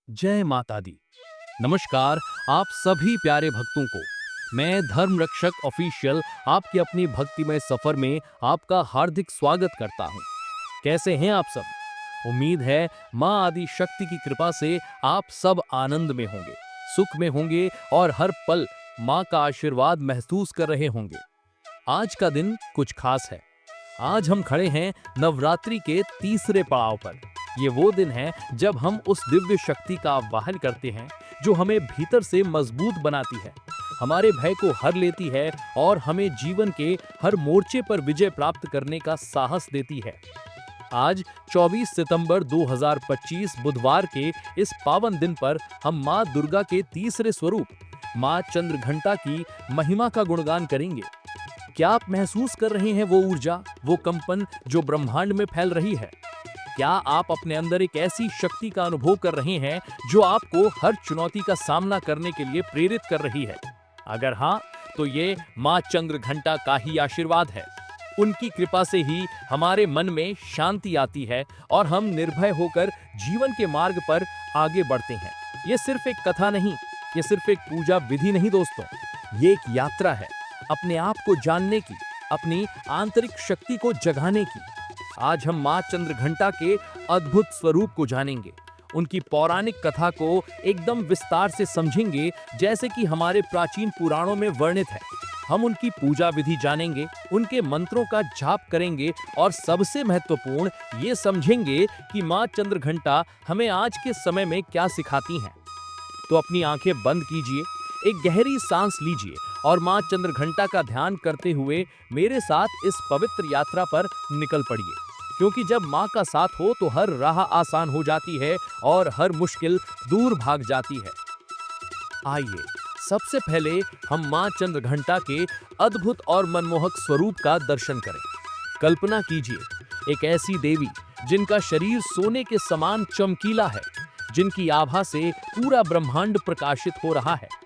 जय माता दी। नमस्कार आप सभी प्यारे भक्तों को। मैं धर्म रक्षक ऑफिशियल आपकी अपनी भक्तिमय सफर में आपका हार्दिक स्वागत करता हूं। कैसे हैं आप सब? उम्मीद है मां आदि शक्ति की कृपा से आप सब आनंद में होंगे, सुख में होंगे और हर पल मां का आशीर्वाद महसूस कर रहे होंगे। आज का दिन कुछ खास है। आज हम खड़े हैं नवरात्रि के तीसरे पड़ाव पर। ये वो दिन है जब हम उस दिव्य शक्ति का आवाहन करते हैं जो हमें भीतर से मजबूत बनाती है, हमारे भय को हर लेती है और हमें जीवन के हर मोर्चे पर विजय प्राप्त करने का साहस देती है। आज 24 सितंबर 2025 बुधवार के इस पावन दिन पर हम मां दुर्गा के तीसरे स्वरूप मां चंद्रघंटा की महिमा का गुणगान करेंगे। क्या आप महसूस कर रहे हैं वो ऊर्जा, वो कंपन जो ब्रह्मांड में फैल रही है? क्या आप अपने अंदर एक ऐसी शक्ति का अनुभव कर रहे हैं जो आपको हर चुनौती का सामना करने के लिए प्रेरित कर रही है? अगर हाँ, तो ये मां चंद्रघंटा का ही आशीर्वाद है। उनकी कृपा से ही हमारे मन में शांति आती है और हम निर्भय होकर जीवन के मार्ग पर आगे बढ़ते हैं। ये सिर्फ एक कथा नहीं, ये सिर्फ एक पूजा विधि नहीं दोस्तों, ये एक यात्रा है अपने आप को जानने की, अपनी आंतरिक शक्ति को जगाने की। आज हम मां चंद्रघंटा के अद्भुत स्वरूप को जानेंगे, उनकी पौराणिक कथा को एकदम विस्तार से समझेंगे जैसे कि हमारे प्राचीन पुराणों में वर्णित है। हम उनकी पूजा विधि जानेंगे, उनके मंत्रों का जाप करेंगे और सबसे महत्वपूर्ण ये समझेंगे कि मां चंद्रघंटा हमें आज के समय में क्या सिखाती हैं। तो अपनी आंखें बंद कीजिए, एक गहरी सांस लीजिए और मां चंद्रघंटा का ध्यान करते हुए मेरे साथ इस पवित्र यात्रा पर निकल पड़िए, क्योंकि जब मां का साथ हो तो हर राह आसान हो जाती है और हर मुश्किल दूर भाग जाती है। आइए सबसे पहले हम मां चंद्रघंटा के अद्भुत और मनमोहक स्वरूप का दर्शन करें। कल्पना कीजिए एक ऐसी देवी जिनका शरीर सोने के समान चमकीला है, जिनकी आभा से पूरा ब्रह्मांड प्रकाशित हो रहा है।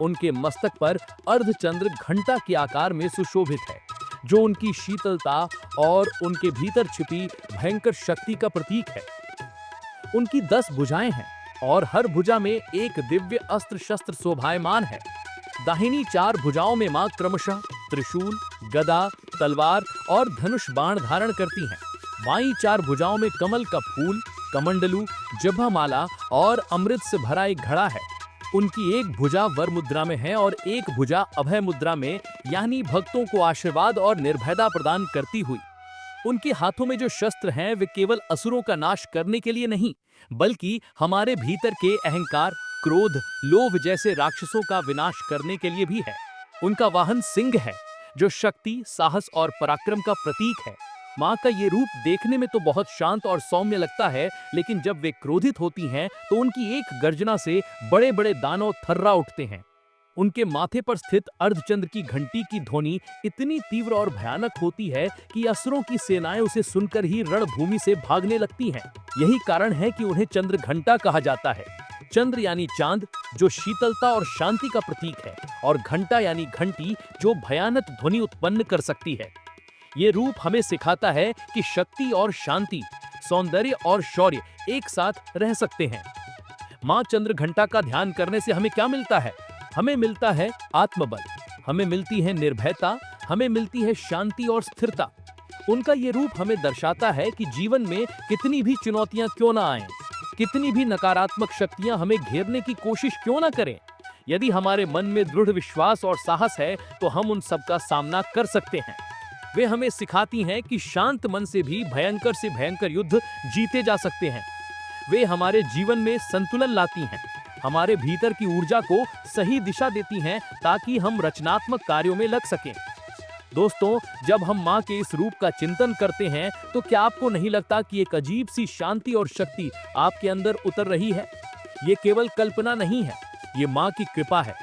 उनके मस्तक पर अर्धचंद्र घंटा के आकार में सुशोभित है, जो उनकी शीतलता और उनके भीतर छिपी भयंकर शक्ति का प्रतीक है। उनकी 10 भुजाएं हैं और हर भुजा में एक दिव्य अस्त्र शस्त्र शोभायमान है। दाहिनी 4 भुजाओं में मां क्रमशः त्रिशूल, गदा, तलवार और धनुष बाण धारण करती हैं। बाईं 4 भुजाओं में कमल का फूल, कमंडलू, जपमाला और अमृत से भरा एक घड़ा है। उनकी एक भुजा वर मुद्रा में है और एक भुजा अभय मुद्रा में, यानी भक्तों को आशीर्वाद और निर्भयता प्रदान करती हुई। उनके हाथों में जो शस्त्र हैं वे केवल असुरों का नाश करने के लिए नहीं, बल्कि हमारे भीतर के अहंकार, क्रोध, लोभ जैसे राक्षसों का विनाश करने के लिए भी है। उनका वाहन सिंह है, जो शक्ति, साहस और पराक्रम का प्रतीक है। मां का ये रूप देखने में तो बहुत शांत और सौम्य लगता है, लेकिन जब वे क्रोधित होती हैं तो उनकी एक गर्जना से बड़े बड़े दानव थर्रा उठते हैं। उनके माथे पर स्थित अर्धचंद्र की घंटी की ध्वनि इतनी तीव्र और भयानक होती है कि असुरों की सेनाएं उसे सुनकर ही रणभूमि से भागने लगती हैं। यही कारण है कि उन्हें चंद्र घंटा कहा जाता है। चंद्र यानी चांद, जो शीतलता और शांति का प्रतीक है, और घंटा यानी घंटी, जो भयानक ध्वनि उत्पन्न कर सकती है। ये रूप हमें सिखाता है कि शक्ति और शांति, सौंदर्य और शौर्य एक साथ रह सकते हैं। मां चंद्रघंटा का ध्यान करने से हमें क्या मिलता है? हमें मिलता है आत्मबल, हमें मिलती है निर्भयता, हमें मिलती है शांति और स्थिरता। उनका ये रूप हमें दर्शाता है कि जीवन में कितनी भी चुनौतियां क्यों ना आएं, कितनी भी नकारात्मक शक्तियां हमें घेरने की कोशिश क्यों ना करें, यदि हमारे मन में दृढ़ विश्वास और साहस है तो हम उन सब का सामना कर सकते हैं। वे हमें सिखाती हैं कि शांत मन से भी भयंकर से भयंकर युद्ध जीते जा सकते हैं। वे हमारे जीवन में संतुलन लाती हैं, हमारे भीतर की ऊर्जा को सही दिशा देती हैं ताकि हम रचनात्मक कार्यों में लग सकें। दोस्तों, जब हम मां के इस रूप का चिंतन करते हैं तो क्या आपको नहीं लगता कि एक अजीब सी शांति और शक्ति आपके अंदर उतर रही है? ये केवल कल्पना नहीं है, ये मां की कृपा है।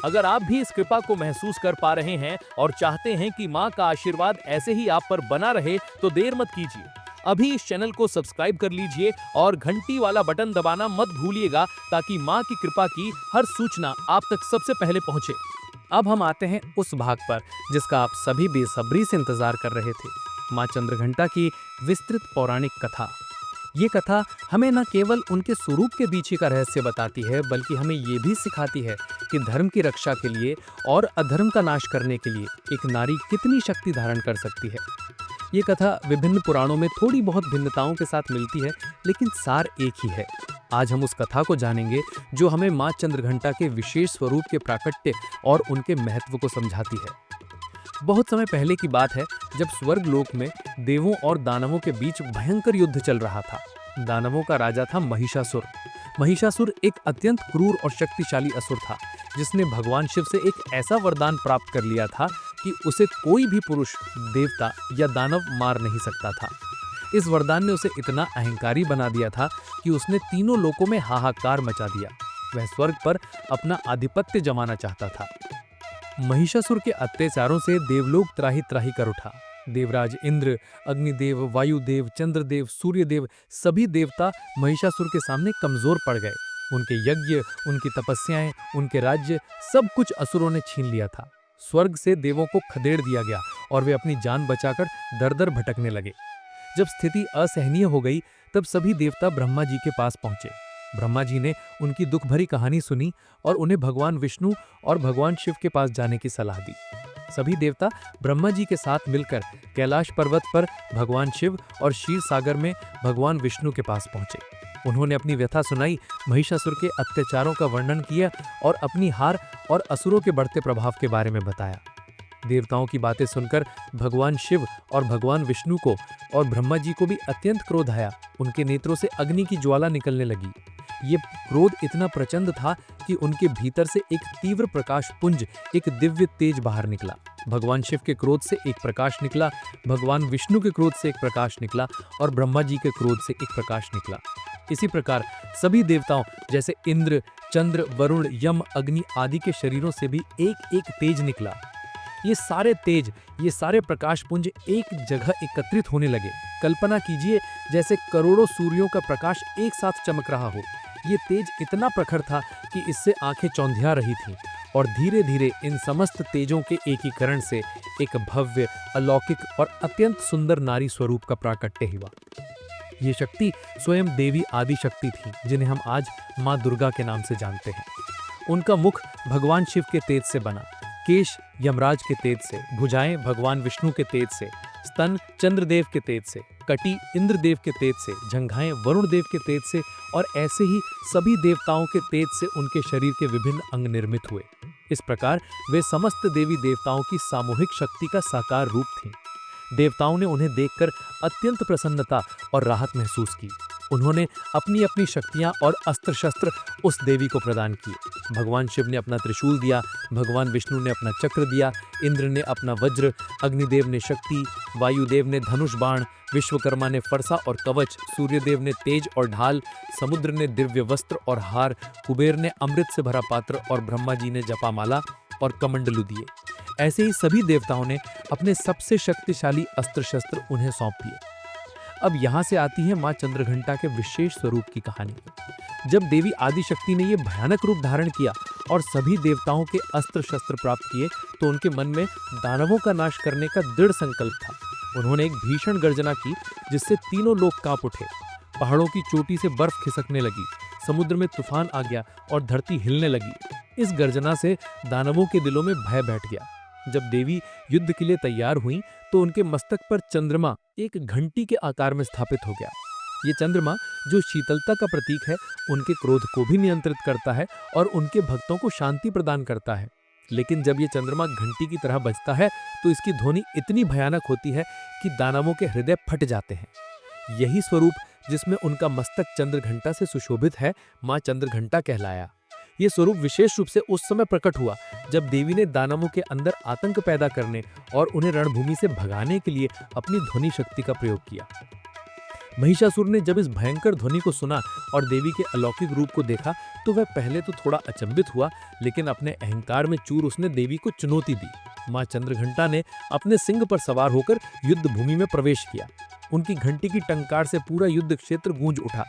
अगर आप भी इस कृपा को महसूस कर पा रहे हैं और चाहते हैं कि मां का आशीर्वाद ऐसे ही आप पर बना रहे, तो देर मत कीजिए, अभी इस चैनल को सब्सक्राइब कर लीजिए और घंटी वाला बटन दबाना मत भूलिएगा, ताकि मां की कृपा की हर सूचना आप तक सबसे पहले पहुंचे। अब हम आते हैं उस भाग पर जिसका आप सभी बेसब्री से इंतजार कर रहे थे, मां चंद्रघंटा की विस्तृत पौराणिक कथा। ये कथा हमें न केवल उनके स्वरूप के पीछे का रहस्य बताती है, बल्कि हमें ये भी सिखाती है कि धर्म की रक्षा के लिए और अधर्म का नाश करने के लिए एक नारी कितनी शक्ति धारण कर सकती है। ये कथा विभिन्न पुराणों में थोड़ी बहुत भिन्नताओं के साथ मिलती है, लेकिन सार एक ही है। आज हम उस कथा को जानेंगे जो हमें माँ चंद्रघंटा के विशेष स्वरूप के प्राकट्य और उनके महत्व को समझाती है। बहुत समय पहले की बात है, जब स्वर्ग लोक में देवों और दानवों के बीच भयंकर युद्ध चल रहा था। दानवों का राजा था महिषासुर। महिषासुर एक अत्यंत क्रूर और शक्तिशाली असुर था, जिसने भगवान शिव से एक ऐसा वरदान प्राप्त कर लिया था कि उसे कोई भी पुरुष, देवता या दानव मार नहीं सकता था। इस वरदान ने उसे इतना अहंकारी बना दिया था कि उसने तीनों लोकों में हाहाकार मचा दिया। वह स्वर्ग पर अपना आधिपत्य जमाना चाहता था। महिषासुर के अत्याचारों से देवलोक त्राही त्राही कर उठा। देवराज इंद्र, अग्निदेव, वायुदेव, चंद्रदेव, सूर्यदेव सभी देवता महिषासुर के सामने कमजोर पड़ गए। उनके यज्ञ, उनकी तपस्याएं, उनके राज्य, सब कुछ असुरों ने छीन लिया था। स्वर्ग से देवों को खदेड़ दिया गया और वे अपनी जान बचाकर दर दर भटकने लगे। जब स्थिति असहनीय हो गई, तब सभी देवता ब्रह्मा जी के पास पहुंचे। ब्रह्मा जी ने उनकी दुख भरी कहानी सुनी और उन्हें भगवान विष्णु और भगवान शिव के पास जाने की सलाह दी। सभी देवता ब्रह्मा जी के साथ मिलकर कैलाश पर्वत पर भगवान शिव और क्षीर सागर में भगवान विष्णु के पास पहुंचे। उन्होंने अपनी व्यथा सुनाई, महिषासुर के अत्याचारों का वर्णन किया और अपनी हार और असुरों के बढ़ते प्रभाव के बारे में बताया। देवताओं की बातें सुनकर भगवान शिव और भगवान विष्णु को और ब्रह्मा जी को भी अत्यंत क्रोध आया। उनके नेत्रों से अग्नि की ज्वाला निकलने लगी। ये क्रोध इतना प्रचंड था कि उनके भीतर से एक तीव्र प्रकाश पुंज, एक दिव्य तेज बाहर निकला। भगवान शिव के क्रोध से एक प्रकाश निकला, भगवान विष्णु के क्रोध से एक प्रकाश निकला और ब्रह्मा जी के क्रोध से एक प्रकाश निकला। इसी प्रकार सभी देवताओं जैसे इंद्र, चंद्र, वरुण, यम, अग्नि आदि के शरीरों से भी एक एक तेज निकला। ये सारे तेज, ये सारे प्रकाश पुंज एक जगह एकत्रित होने लगे। कल्पना कीजिए जैसे करोड़ों सूर्यों का प्रकाश एक साथ चमक रहा हो। ये तेज इतना प्रखर था कि इससे आंखें चौंधिया रही थीं और धीरे धीरे इन समस्त तेजों के एकीकरण से एक भव्य, अलौकिक और अत्यंत सुंदर नारी स्वरूप का प्राकट्य हुआ। ये शक्ति स्वयं देवी आदि शक्ति थी, जिन्हें हम आज माँ दुर्गा के नाम से जानते हैं। उनका मुख भगवान शिव के तेज से बना, केश यमराज के तेज से, भुजाएं भगवान विष्णु के तेज से, स्तन चंद्रदेव के तेज से, कटी इंद्रदेव के तेज से, जंघाएं वरुण देव के तेज से और ऐसे ही सभी देवताओं के तेज से उनके शरीर के विभिन्न अंग निर्मित हुए। इस प्रकार वे समस्त देवी देवताओं की सामूहिक शक्ति का साकार रूप थीं। देवताओं ने उन्हें देखकर अत्यंत प्रसन्नता और राहत महसूस की। उन्होंने अपनी अपनी शक्तियां और अस्त्र शस्त्र उस देवी को प्रदान किए। भगवान शिव ने अपना त्रिशूल दिया, भगवान विष्णु ने अपना चक्र दिया, इंद्र ने अपना वज्र, अग्निदेव ने शक्ति, वायुदेव ने धनुष बाण, विश्वकर्मा ने फरसा और कवच, सूर्यदेव ने तेज और ढाल, समुद्र ने दिव्य वस्त्र और हार, कुबेर ने अमृत से भरा पात्र और ब्रह्मा जी ने जपामाला और कमंडलू दिए। ऐसे ही सभी देवताओं ने अपने सबसे शक्तिशाली अस्त्र शस्त्र उन्हें सौंप दिए। अब यहाँ से आती है माँ चंद्रघंटा के विशेष स्वरूप की कहानी। जब देवी आदिशक्ति ने ये भयानक रूप धारण किया और सभी देवताओं के अस्त्र शस्त्र प्राप्त किए, तो उनके मन में दानवों का नाश करने का दृढ़ संकल्प था। उन्होंने एक भीषण गर्जना की, जिससे तीनों लोग कांप उठे। पहाड़ों की चोटी से बर्फ खिसकने लगी, समुद्र में तूफान आ गया और धरती हिलने लगी। इस गर्जना से दानवों के दिलों में भय बैठ गया। जब देवी युद्ध के लिए तैयार हुई, तो उनके मस्तक पर चंद्रमा एक घंटी के आकार में स्थापित हो गया। ये चंद्रमा, जो शीतलता का प्रतीक है, उनके क्रोध को भी नियंत्रित करता है और उनके भक्तों को शांति प्रदान करता है। लेकिन जब ये चंद्रमा घंटी की तरह बजता है, तो इसकी ध्वनि इतनी भयानक होती है कि दानवों के हृदय फट जाते हैं। यही स्वरूप जिसमें उनका मस्तक चंद्रघंटा से सुशोभित है, माँ चंद्रघंटा कहलाया। ये स्वरूप विशेष रूप से उस समय प्रकट हुआ जब देवी ने दानवों के अंदर आतंक पैदा करने और उन्हें रणभूमि से भगाने के लिए अपनी ध्वनि शक्ति का प्रयोग किया। महिषासुर ने जब इस भयंकर ध्वनि को सुना और देवी के अलौकिक रूप को देखा, तो वह पहले तो थोड़ा अचंभित हुआ, लेकिन अपने अहंकार में चूर उसने देवी को चुनौती दी। माँ चंद्रघंटा ने अपने सिंह पर सवार होकर युद्ध भूमि में प्रवेश किया। उनकी घंटी की टंकार से पूरा युद्ध क्षेत्र गूंज उठा।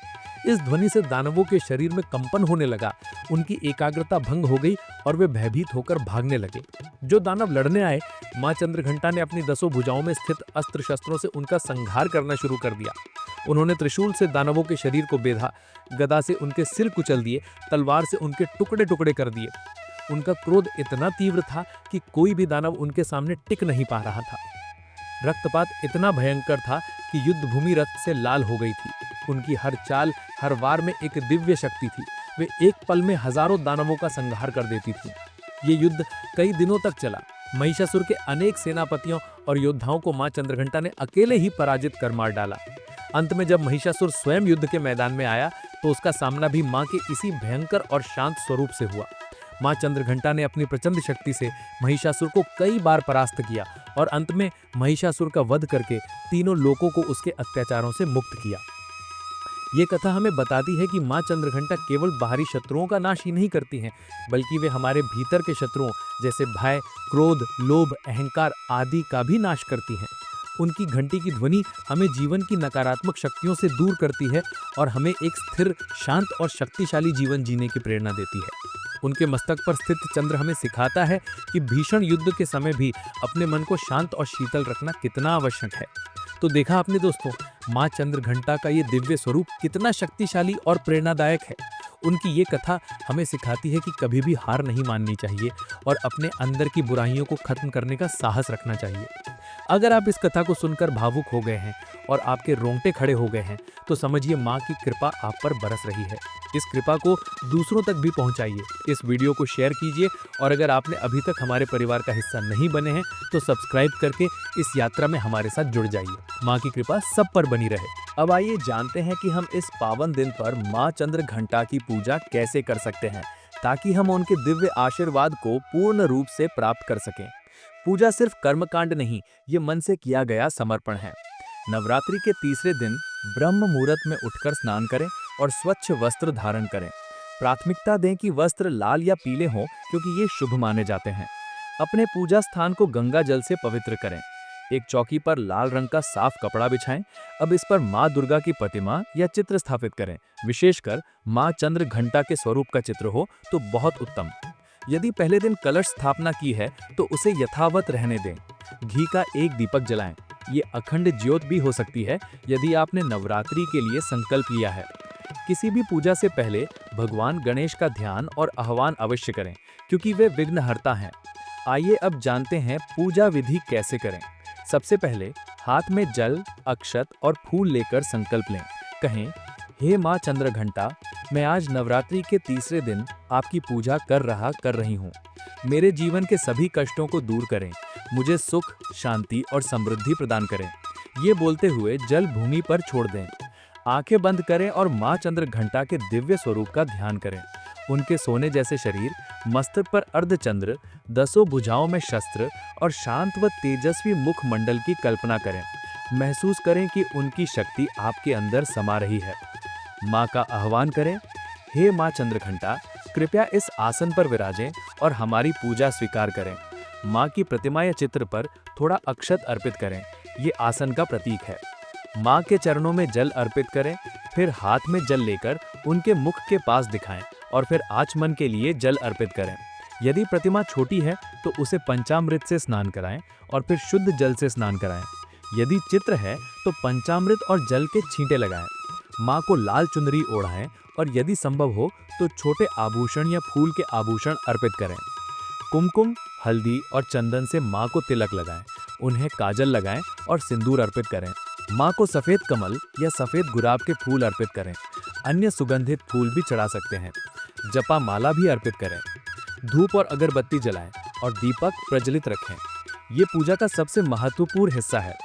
इस ध्वनि से दानवों के शरीर में कंपन होने लगा, उनकी एकाग्रता भंग हो गई और वे भयभीत होकर भागने लगे। जो दानव लड़ने आए, माँ चंद्रघंटा ने अपनी 10 भुजाओं में स्थित अस्त्र शस्त्रों से उनका संहार करना शुरू कर दिया। उन्होंने त्रिशूल से दानवों के शरीर को बेधा, गदा से उनके सिर कुचल दिए, तलवार से उनके टुकड़े टुकड़े कर दिए। उनका क्रोध इतना तीव्र था कि कोई भी दानव उनके सामने टिक नहीं पा रहा था। रक्तपात इतना भयंकर था कि युद्ध भूमि रक्त से लाल हो गई थी। उनकी हर चाल, हर वार में एक दिव्य शक्ति थी। वे एक पल में हजारों दानवों का संहार कर देती थी। ये युद्ध कई दिनों तक चला। महिषासुर के अनेक सेनापतियों और योद्धाओं को मां चंद्रघंटा ने अकेले ही पराजित कर मार डाला। अंत में जब महिषासुर स्वयं युद्ध के मैदान में आया तो उसका सामना भी मां के इसी भयंकर और शांत स्वरूप से हुआ। मां चंद्रघंटा ने अपनी प्रचंड शक्ति से महिषासुर को कई बार परास्त किया और अंत में महिषासुर का वध करके तीनों लोकों को उसके अत्याचारों से मुक्त किया। ये कथा हमें बताती है कि मां चंद्रघंटा केवल बाहरी शत्रुओं का नाश ही नहीं करती हैं, बल्कि वे हमारे भीतर के शत्रुओं जैसे भय, क्रोध, लोभ, अहंकार आदि का भी नाश करती हैं। उनकी घंटी की ध्वनि हमें जीवन की नकारात्मक शक्तियों से दूर करती है और हमें एक स्थिर, शांत और शक्तिशाली जीवन जीने की प्रेरणा देती है। उनके मस्तक पर स्थित चंद्र हमें सिखाता है कि भीषण युद्ध के समय भी अपने मन को शांत और शीतल रखना कितना आवश्यक है। तो देखा आपने दोस्तों, मां चंद्रघंटा का ये दिव्य स्वरूप कितना शक्तिशाली और प्रेरणादायक है। उनकी ये कथा हमें सिखाती है कि कभी भी हार नहीं माननी चाहिए और अपने अंदर की बुराइयों को खत्म करने का साहस रखना चाहिए। अगर आप इस कथा को सुनकर भावुक हो गए हैं और आपके रोंगटे खड़े हो गए हैं तो समझिए मां की कृपा आप पर बरस रही है। इस कृपा को दूसरों तक भी पहुंचाइए। इस वीडियो को शेयर कीजिए और अगर आपने अभी तक हमारे परिवार का हिस्सा नहीं बने हैं तो सब्सक्राइब करके इस यात्रा में हमारे साथ जुड़ जाइए। मां की कृपा सब पर बनी रहे। अब आइए जानते हैं कि हम इस पावन दिन पर मां चंद्रघंटा की पूजा कैसे कर सकते हैं ताकि हम उनके दिव्य आशीर्वाद को पूर्ण रूप से प्राप्त कर सकें। पूजा सिर्फ कर्मकांड नहीं, ये मन से किया गया समर्पण है। नवरात्रि के तीसरे दिन ब्रह्म मुहूर्त में उठकर स्नान करें और स्वच्छ वस्त्र धारण करें। प्राथमिकता दें कि वस्त्र लाल या पीले हों क्योंकि ये शुभ माने जाते हैं। अपने पूजा स्थान को गंगा जल से पवित्र करें। एक चौकी पर लाल रंग का साफ कपड़ा बिछाएं। अब इस पर माँ दुर्गा की प्रतिमा या चित्र स्थापित करें। विशेषकर माँ चंद्रघंटा के स्वरूप का चित्र हो तो बहुत उत्तम। यदि पहले दिन कलश स्थापना की है तो उसे यथावत रहने दें। घी का एक दीपक जलाएं। ये अखंड ज्योत भी हो सकती है यदि आपने नवरात्रि के लिए संकल्प लिया है। किसी भी पूजा से पहले भगवान गणेश का ध्यान और आह्वान अवश्य करें क्योंकि वे विघ्नहर्ता हैं। आइए अब जानते हैं पूजा विधि कैसे करें। सबसे पहले हाथ में जल, अक्षत और फूल लेकर संकल्प लें। कहें, हे माँ चंद्रघंटा, मैं आज नवरात्रि के तीसरे दिन आपकी पूजा कर रही हूँ। मेरे जीवन के सभी कष्टों को दूर करें, मुझे सुख, शांति और समृद्धि प्रदान करें। ये बोलते हुए जल भूमि पर छोड़ दें। आंखें बंद करें और माँ चंद्रघंटा के दिव्य स्वरूप का ध्यान करें। उनके सोने जैसे शरीर, मस्तक पर अर्धचंद्र, 10 भुजाओं में शस्त्र और शांत व तेजस्वी मुखमंडल की कल्पना करें। महसूस करें कि उनकी शक्ति आपके अंदर समा रही है। माँ का आह्वान करें, हे माँ चंद्रघंटा, कृपया इस आसन पर विराजें और हमारी पूजा स्वीकार करें। माँ की प्रतिमा या चित्र पर थोड़ा अक्षत अर्पित करें। ये आसन का प्रतीक है। माँ के चरणों में जल अर्पित करें, फिर हाथ में जल लेकर उनके मुख के पास दिखाएं और फिर आचमन के लिए जल अर्पित करें। यदि प्रतिमा छोटी है तो उसे पंचामृत से स्नान कराएं और फिर शुद्ध जल से स्नान कराएं। यदि चित्र है तो पंचामृत और जल के छींटे लगाएं। माँ को लाल चुनरी ओढ़ाएं और यदि संभव हो तो छोटे आभूषण या फूल के आभूषण अर्पित करें। कुमकुम, हल्दी और चंदन से माँ को तिलक लगाएं। उन्हें काजल लगाएं और सिंदूर अर्पित करें। माँ को सफेद कमल या सफेद गुलाब के फूल अर्पित करें। अन्य सुगंधित फूल भी चढ़ा सकते हैं। जपा माला भी अर्पित करें। धूप और अगरबत्ती जलाएं और दीपक प्रज्वलित रखें। ये पूजा का सबसे महत्वपूर्ण हिस्सा है।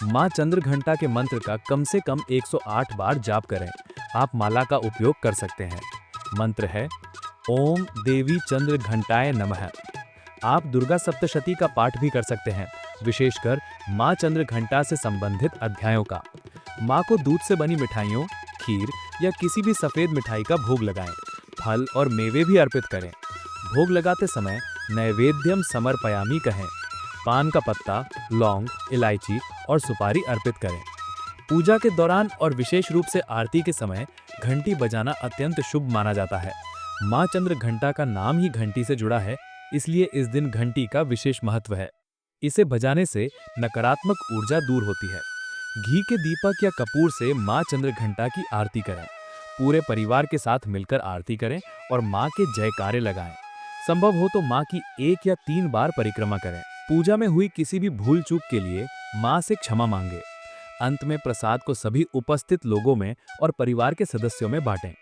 माँ चंद्रघंटा के मंत्र का कम से कम 108 बार जाप करें। आप माला का उपयोग कर सकते हैं। मंत्र है ओम देवी चंद्रघंटाय नमः। आप दुर्गा सप्तशती का पाठ भी कर सकते हैं, विशेषकर माँ चंद्रघंटा से संबंधित अध्यायों का। माँ को दूध से बनी मिठाइयों, खीर या किसी भी सफेद मिठाई का भोग लगाएं। फल और मेवे भी अर्पित करें। भोग लगाते समय नैवेद्यम समर्पयामि कहें। पान का पत्ता, लौंग, इलायची और सुपारी अर्पित करें। पूजा के दौरान और विशेष रूप से आरती के समय घंटी बजाना अत्यंत शुभ माना जाता है। माँ चंद्रघंटा का नाम ही घंटी से जुड़ा है, इसलिए इस दिन घंटी का विशेष महत्व है। इसे बजाने से नकारात्मक ऊर्जा दूर होती है। घी के दीपक या कपूर से माँ चंद्रघंटा की आरती करें। पूरे परिवार के साथ मिलकर आरती करें और माँ के जयकारे लगाएं। संभव हो तो माँ की 1 या 3 बार परिक्रमा करें। पूजा में हुई किसी भी भूल चूक के लिए माँ से क्षमा मांगे। अंत में प्रसाद को सभी उपस्थित लोगों में और परिवार के सदस्यों में बांटें।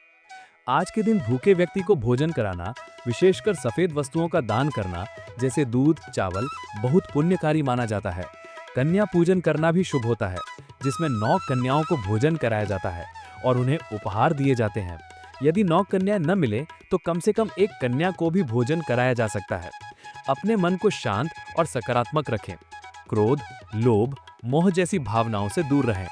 आज के दिन भूखे व्यक्ति को भोजन कराना, विशेषकर सफेद वस्तुओं का दान करना जैसे दूध, चावल, बहुत पुण्यकारी माना जाता है। कन्या पूजन करना भी शुभ होता है, जिसमें 9 कन्याओं को भोजन कराया जाता है और उन्हें उपहार दिए जाते हैं। यदि 9 कन्याएं न मिले तो कम से कम 1 कन्या को भी भोजन कराया जा सकता है। अपने मन को शांत और सकारात्मक रखें। क्रोध, लोभ, मोह जैसी भावनाओं से दूर रहें।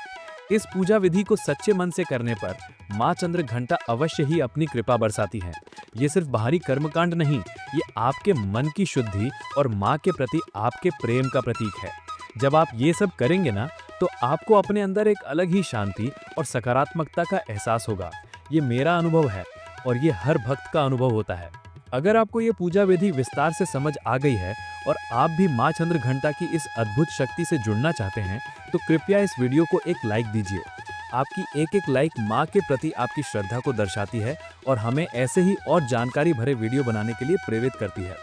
इस पूजा विधि को सच्चे मन से करने पर माँ चंद्रघंटा अवश्य ही अपनी कृपा बरसाती हैं। ये सिर्फ बाहरी कर्मकांड नहीं, ये आपके मन की शुद्धि और माँ के प्रति आपके प्रेम का प्रतीक है। जब आप ये सब करेंगे ना, तो आपको अपने अंदर एक अलग ही शांति और सकारात्मकता का एहसास होगा। ये मेरा अनुभव है और ये हर भक्त का अनुभव होता है। अगर आपको ये पूजा विधि विस्तार से समझ आ गई है और आप भी माँ चंद्रघंटा की इस अद्भुत शक्ति से जुड़ना चाहते हैं, तो कृपया इस वीडियो को एक लाइक दीजिए। आपकी एक लाइक माँ के प्रति आपकी श्रद्धा को दर्शाती है और हमें ऐसे ही और जानकारी भरे वीडियो बनाने के लिए प्रेरित करती है।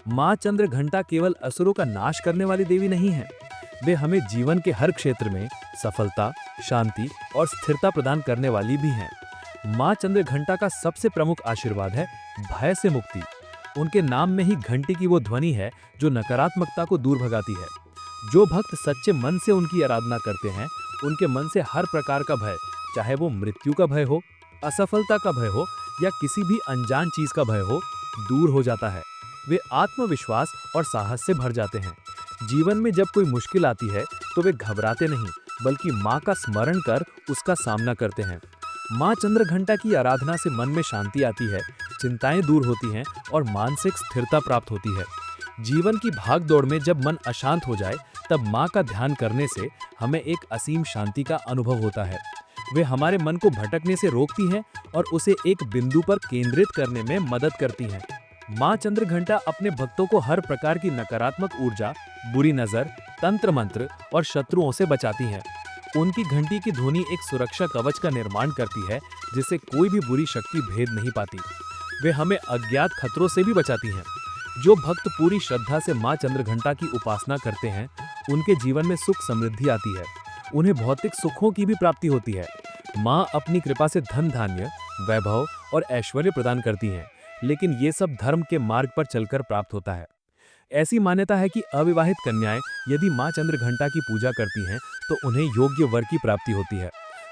माँ चंद्रघंटा केवल असुरों का नाश करने वाली देवी नहीं है, वे हमें जीवन के हर क्षेत्र में सफलता, शांति और स्थिरता प्रदान करने वाली भी हैं। माँ चंद्रघंटा का सबसे प्रमुख आशीर्वाद है भय से मुक्ति। उनके नाम में ही घंटी की वो ध्वनि है जो नकारात्मकता को दूर भगाती है। जो भक्त सच्चे मन से उनकी आराधना करते हैं, उनके मन से हर प्रकार का भय, चाहे वो मृत्यु का भय हो, असफलता का भय हो या किसी भी अनजान चीज का भय हो, दूर हो जाता है। वे आत्मविश्वास और साहस से भर जाते हैं। जीवन में जब कोई मुश्किल आती है तो वे घबराते नहीं, बल्कि माँ का स्मरण कर उसका सामना करते हैं। माँ चंद्रघंटा की आराधना से मन में शांति आती है, चिंताएं दूर होती हैं और मानसिक स्थिरता प्राप्त होती है। जीवन की भागदौड़ में जब मन अशांत हो जाए, तब माँ का ध्यान करने से हमें एक असीम शांति का अनुभव होता है। वे हमारे मन को भटकने से रोकती हैं और उसे एक बिंदु पर केंद्रित करने में मदद करती हैं। माँ चंद्रघंटा अपने भक्तों को हर प्रकार की नकारात्मक ऊर्जा, बुरी नजर, तंत्र मंत्र और शत्रुओं से बचाती हैं। उनकी घंटी की ध्वनि एक सुरक्षा कवच का निर्माण करती है, जिसे कोई भी बुरी शक्ति भेद नहीं पाती। वे हमें अज्ञात खतरों से भी बचाती हैं। जो भक्त पूरी श्रद्धा से माँ चंद्रघंटा की उपासना करते हैं, उनके जीवन में सुख समृद्धि आती है। उन्हें भौतिक सुखों की भी प्राप्ति होती है। माँ अपनी कृपा से धन धान्य, वैभव और ऐश्वर्य प्रदान करती हैं, लेकिन ये सब धर्म के मार्ग पर चलकर प्राप्त होता है। ऐसी मान्यता है कि अविवाहित कन्याएं यदि माँ चंद्रघंटा की पूजा करती हैं, तो उन्हें योग्य वर की प्राप्ति होती है।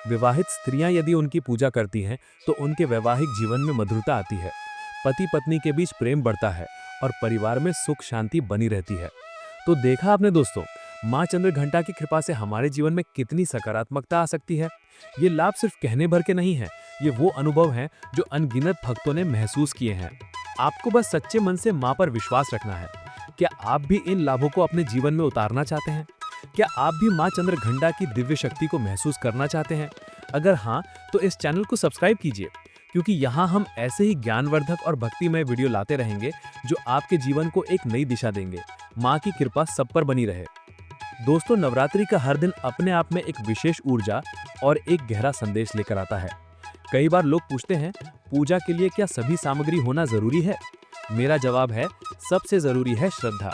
विवाहित स्त्रियां यदि उनकी पूजा करती हैं, तो उनके वैवाहिक जीवन में मधुरता आती है। पति पत्नी के बीच प्रेम बढ़ता है और परिवार में सुख शांति बनी रहती है। तो देखा आपने दोस्तों, माँ चंद्रघंटा की कृपा से हमारे जीवन में कितनी सकारात्मकता आ सकती है। ये लाभ सिर्फ कहने भर के नहीं है, ये वो अनुभव हैं जो अनगिनत भक्तों ने महसूस किए हैं। आपको बस सच्चे मन से माँ पर विश्वास रखना है। क्या आप भी इन लाभों को अपने जीवन में उतारना चाहते हैं? क्या आप भी माँ चंद्रघंटा की दिव्य शक्ति को महसूस करना चाहते हैं? अगर हाँ, तो इस चैनल को सब्सक्राइब कीजिए, क्योंकि यहाँ हम ऐसे ही ज्ञानवर्धक और भक्तिमय वीडियो लाते रहेंगे जो आपके जीवन को एक नई दिशा देंगे। माँ की कृपा सब पर बनी रहे। दोस्तों, नवरात्रि का हर दिन अपने आप में एक विशेष ऊर्जा और एक गहरा संदेश लेकर आता है। कई बार लोग पूछते हैं, पूजा के लिए क्या सभी सामग्री होना जरूरी है? मेरा जवाब है, सबसे जरूरी है श्रद्धा।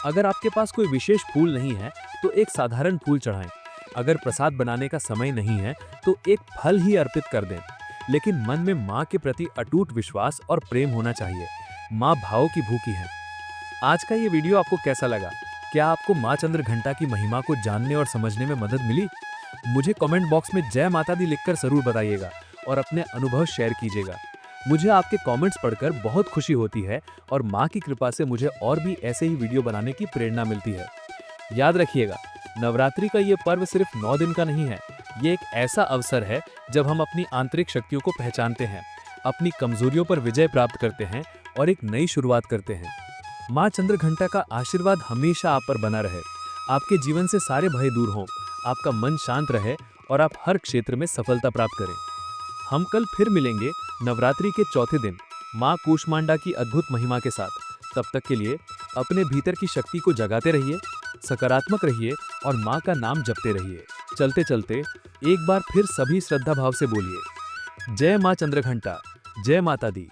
अगर आपके पास कोई विशेष फूल नहीं है, तो एक साधारण फूल चढ़ाएं। अगर प्रसाद बनाने का समय नहीं है, तो एक फल ही अर्पित कर दें। लेकिन मन में माँ के प्रति अटूट विश्वास और प्रेम होना चाहिए। माँ भाव की भूखी है। आज का ये वीडियो आपको कैसा लगा? क्या आपको माँ चंद्रघंटा की महिमा को जानने और समझने में मदद मिली? मुझे कमेंट बॉक्स में जय माता दी लिखकर जरूर बताइएगा और अपने अनुभव शेयर कीजिएगा। मुझे आपके कमेंट्स पढ़कर बहुत खुशी होती है और माँ की कृपा से मुझे और भी ऐसे ही वीडियो बनाने की प्रेरणा मिलती है। याद रखिएगा, नवरात्रि का ये पर्व सिर्फ 9 दिन का नहीं है। ये एक ऐसा अवसर है जब हम अपनी आंतरिक शक्तियों को पहचानते हैं, अपनी कमजोरियों पर विजय प्राप्त करते हैं और एक नई शुरुआत करते हैं। माँ चंद्रघंटा का आशीर्वाद हमेशा आप पर बना रहे। आपके जीवन से सारे भय दूर हों, आपका मन शांत रहे और आप हर क्षेत्र में सफलता प्राप्त करें। हम कल फिर मिलेंगे नवरात्रि के चौथे दिन माँ कूष्मांडा की अद्भुत महिमा के साथ। तब तक के लिए अपने भीतर की शक्ति को जगाते रहिए, सकारात्मक रहिए और माँ का नाम जपते रहिए। चलते चलते एक बार फिर सभी श्रद्धा भाव से बोलिए, जय माँ चंद्रघंटा, जय माता दी।